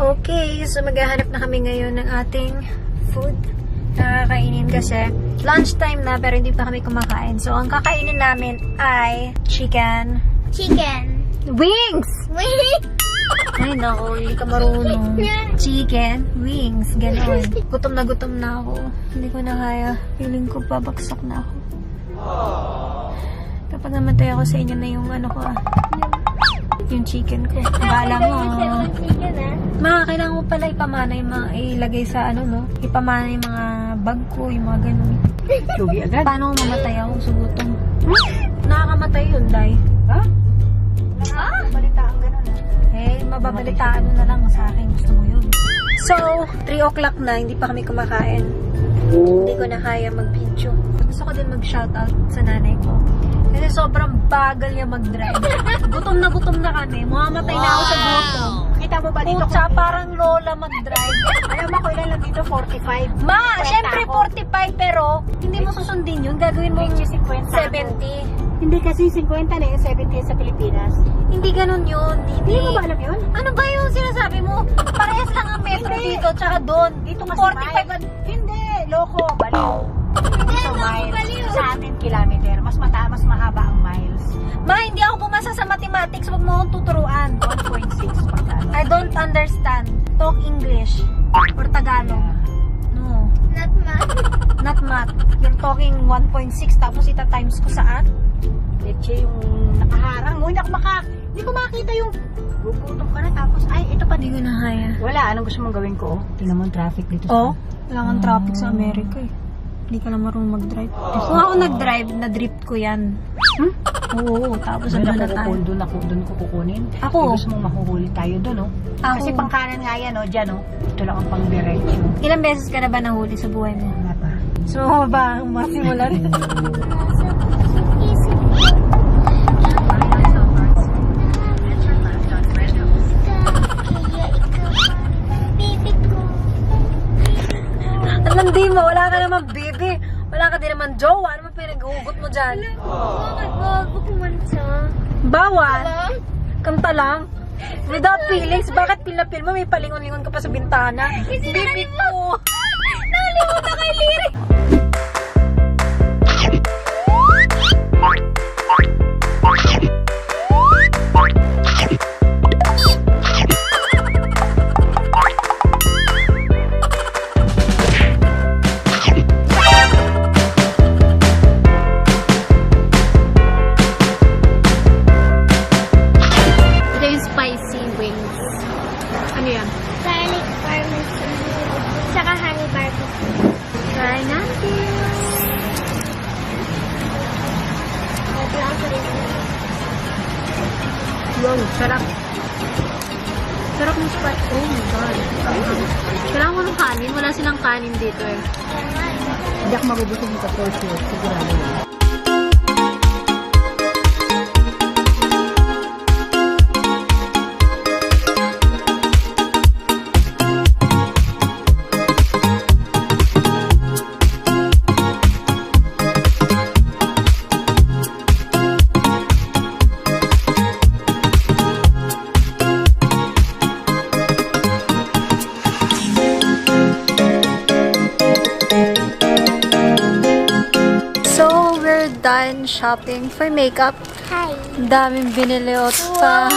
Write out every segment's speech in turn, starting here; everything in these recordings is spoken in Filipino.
Okay, so maghahanap na kami ngayon ng ating food na kakainin kasi lunchtime na pero hindi pa kami kumakain. So, ang kakainin namin ay chicken. Wings! Ay, nako, hindi ka marunong. Chicken, wings, gano'n. Gutom na ako. Hindi ko na kaya. Feeling ko babagsak na ako. Kapag namatay ako sa inyo na yung ano ko yung chicken ko. Bahala mo. Kailangan ko pala ipamana yung mga ilagay sa ano, no? Ipamana yung mga bag ko, yung mga gano'n. Lugi agad. Paano mamatay ako sa gutom? Nakakamatay yun, Day. Ha? Balitaan gano'n Mababalitaan mo na lang sa akin. Gusto mo yun. So, 3 o'clock na, hindi pa kami kumakain. Hindi ko na kaya mag-video. Gusto ko din mag-shoutout sa nanay ko. Kasi sobrang bagal niya mag-drive. Gutom na kami. Mamamatay na ako sa gutom. Kita mo ba dito? Pucha, parang lola mag-drive. Alam mo ko ilan lang dito? 45. Ma, syempre 45 pero hindi mo susundin yun. Gagawin mo 50. 70. Hindi kasi 50 na yung 70 sa Pilipinas. Hindi ganun yun, Hindi mo ba alam yun? Ano ba yung sinasabi mo? Parehas lang ang metro dito, tsaka doon. Dito mas 45. Hindi, loko, baliw. So miles. Sa atin kilometer. Mas mahaba ang miles. Ma, hindi ako bumasa sa mathematics. Huwag mo akong tuturuan. 1.6 pagkano. I don't understand. Talk English. Or Tagalog. No. Not math. You're talking 1.6 tapos ita-times ko saan? Leche yung nakaharang mo. Hindi ko makita yung gugutom ka na tapos ito pa. Hindi ko na kaya. Wala, anong gusto mong gawin ko? Tingnan mo ang traffic dito. Wala kang traffic sa Amerika eh. Hindi ka lang marunong mag-drive. Kung ako nag-drive, na-drift ko yan. Oo, tapos ano na tayo. Doon ko kukunin. Ako? Gusto mong mahuhuli tayo doon, no? Ako. Kasi pang kanan nga yan, no? Diyan, no? Ito lang ang pang diretso. Ilang beses ka na ba nahuli sa buhay mo? Wala pa. So, ba ang masimulan? Hindi mo, wala ka naman baby. Wala ka din naman jowa. Ano man pinag-ugot mo dyan? Bawal? Kanta lang? Without feelings, bakit pila-pil mo? May palingon-lingon ka pa sa bintana. Baby ko! Nakalimut na kay Lyric! Garlic parmesan. Saka honey barbecue. Try natin. Wow, sarap. Sarap ng spice. Oh my God. Kailangan ko ng kanin. Wala silang kanin dito eh. Hindi ako magubusog dito for sure. Sigurado yun. Done shopping for makeup. Hi. Daming binili pa.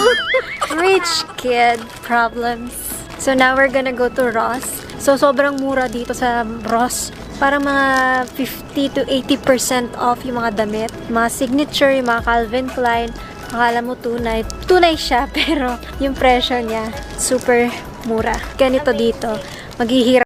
Rich kid problems. So now we're gonna go to Ross. So sobrang mura dito sa Ross. Parang mga 50 to 80% off yung mga damit. Mga signature, yung mga Calvin Klein. Akala mo tunay. Tunay siya pero yung presyo niya super mura. Ganito dito. Maghihirap